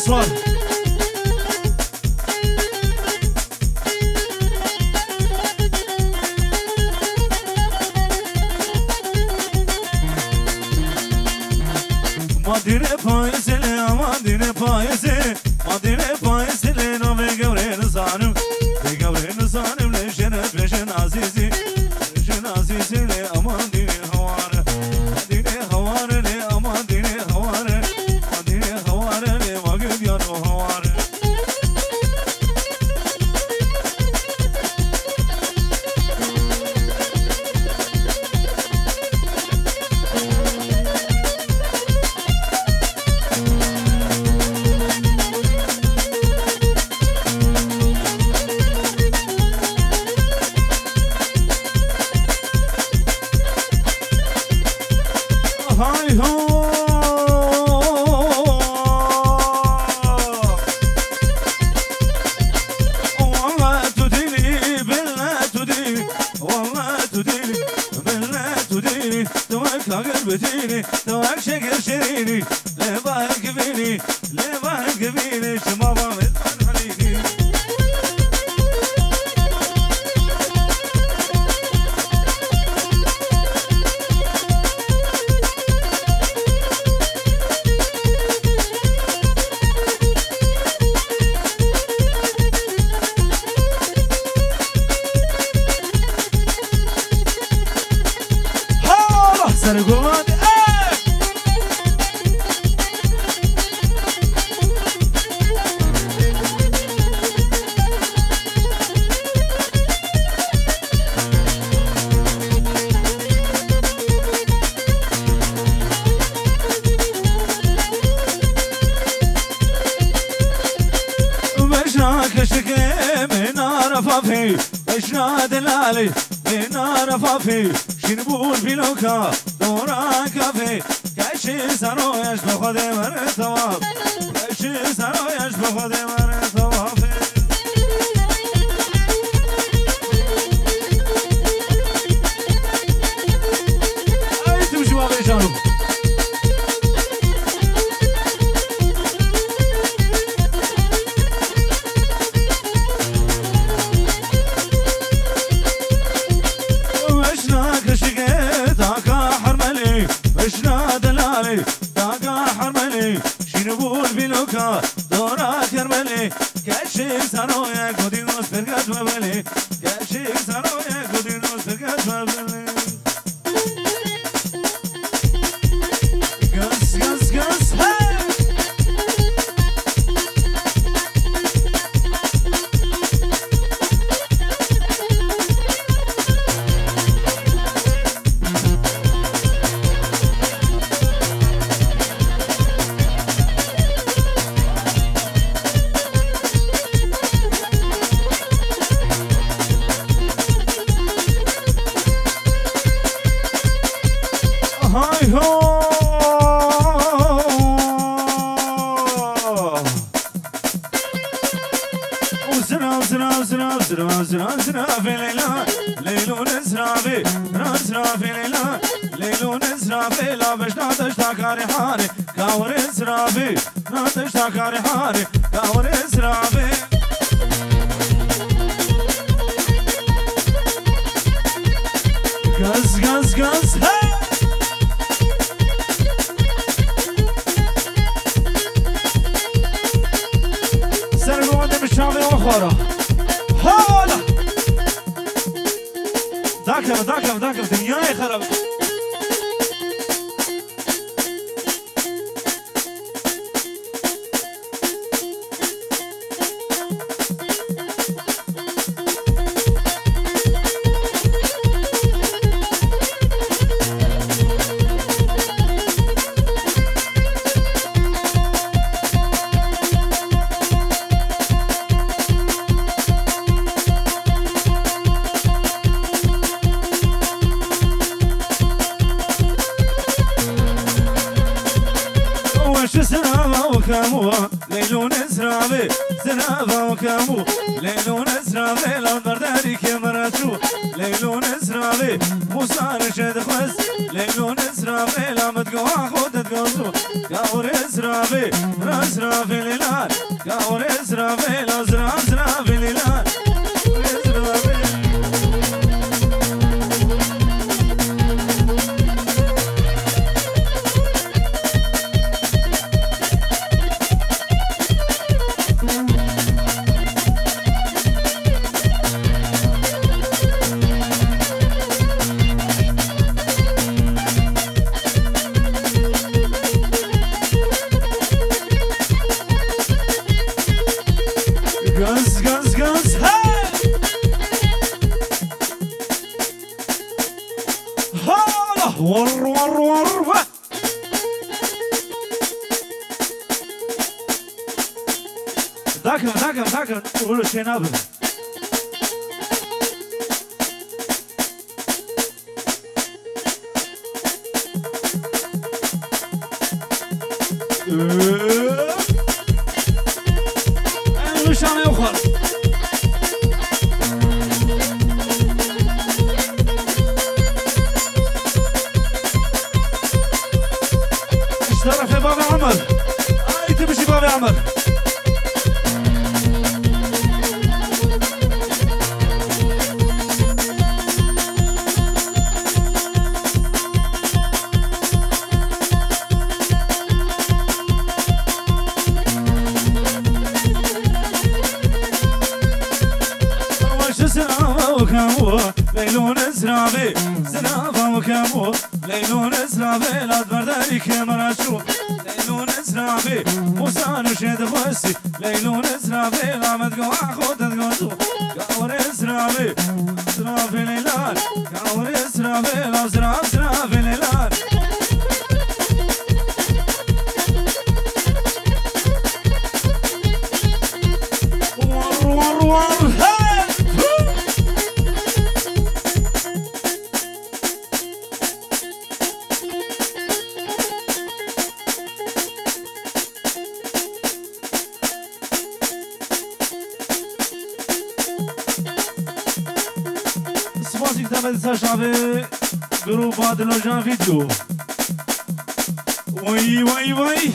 أصوات مدينة فايزة مدينة فايزة مدينة فايزة لنا بقورين صانم بقورين صانم لشنف لشن عزيزي لشن عزيزي لأمان ديني هوارة ديني هوارة لأمان ديني هوارة ديني هوارة لمقب يانو هوارة هاي هو والله تديني بالله تديني والله تديني بالله تديني توك قلبتيني توك شكر شريني لباك بيني لباك بيني شمابا مثل عليني سرقومات مشناك شكي من عرفافي مشنا دلالي من عرفافي شنبول بلوكا دورا كافي كاشي سارو يشبه خدي مرة ثواب كاشي سارو يشبه خدي مرة ثواب اي تمشي ما بيشانو مشنا دلالي تاقا حرملي شنبول بلوكا دورا كرملي كاشي سارويا كودينوس فرقات وبلي كاشي سارويا كودينوس فرقات وبلي قص قص قص هاي هاي هو وزنا وزنا وزنا وزنا وزنا وزنا في ليلة ليلو نزرع في نزرع في ليلة ليلو نزرع في لا باش نعطش كاري حاري كاور نزرع في نعطش كاري حاري كاور نزرع في قز قز قز هاي سرقوا عندي بالشعبي وخورة هولا ذاكر دنياي خرب وكامو ليلو نزرابي زنابا وكامو ليلو نزرابي لو برداري كمراتو ليلو نزرابي موسى رشد خمس ليلو نزرابي لا متقوا خود تقوزو قاور اسرافي اسرافي ليلان كاور اسرافي الازرا اسرافي ليلان ذاكر قولوا شي نابل مش عم يوخر اشترى في باب عمر تمشي باب عمر ليلون اسرافي زنافة وكامو ليلون اسرافي لا تبردالي كاميرا شو ليلون اسرافي وسانو شيد خوسي ليلون اسرافي لا متقوى خود تقوزو كاور اسرافي اسرافي ليلان كاور اسرافي لا اسرافي ليلان ور شعبي جروب هذا لوجان فيديو وي وي وي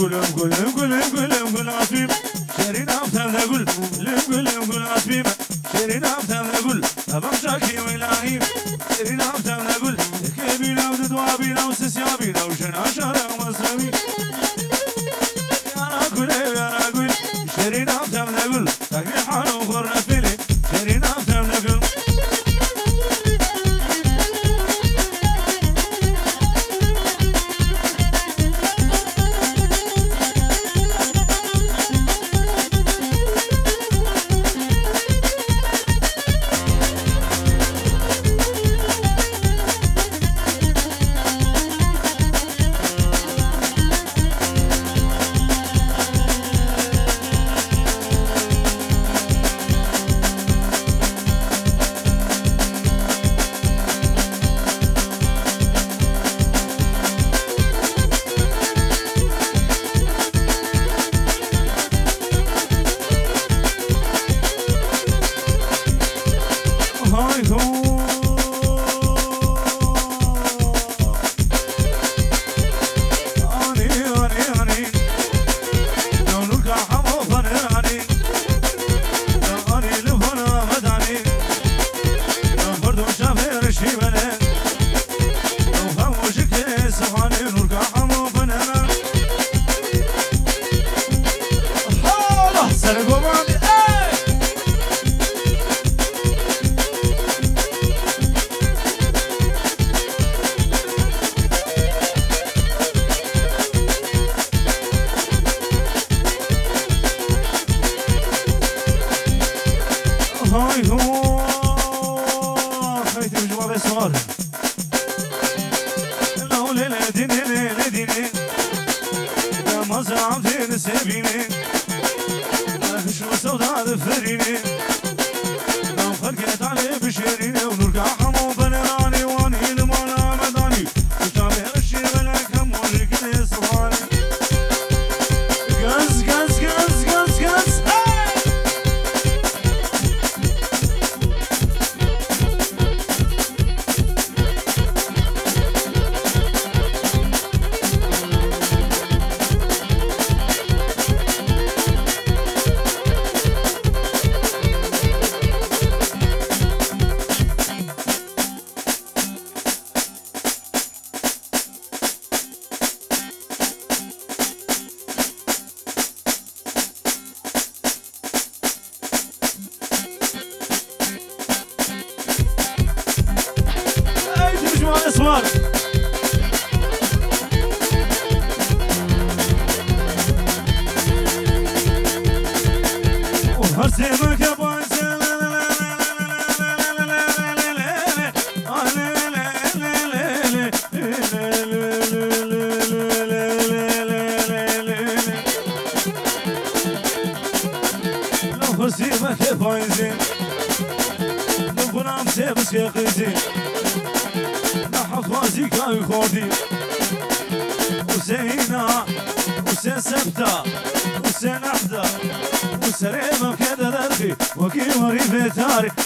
gülüm gülüm gülüm gülüm gül asbim şerin aftemde gül gülüm gül asbim şerin aftemde gül tamam şaki ilahi şerin aftemde gül kebina dua bina sesya bina şena şara masami yana gül şerin aftemde gül takri halu korna fili şerin aftemde gül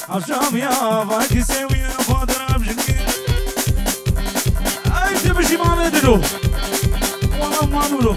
عشام يا باكي سوي فاضر ابجني اي تمشي ما ندلو والله ما نقولو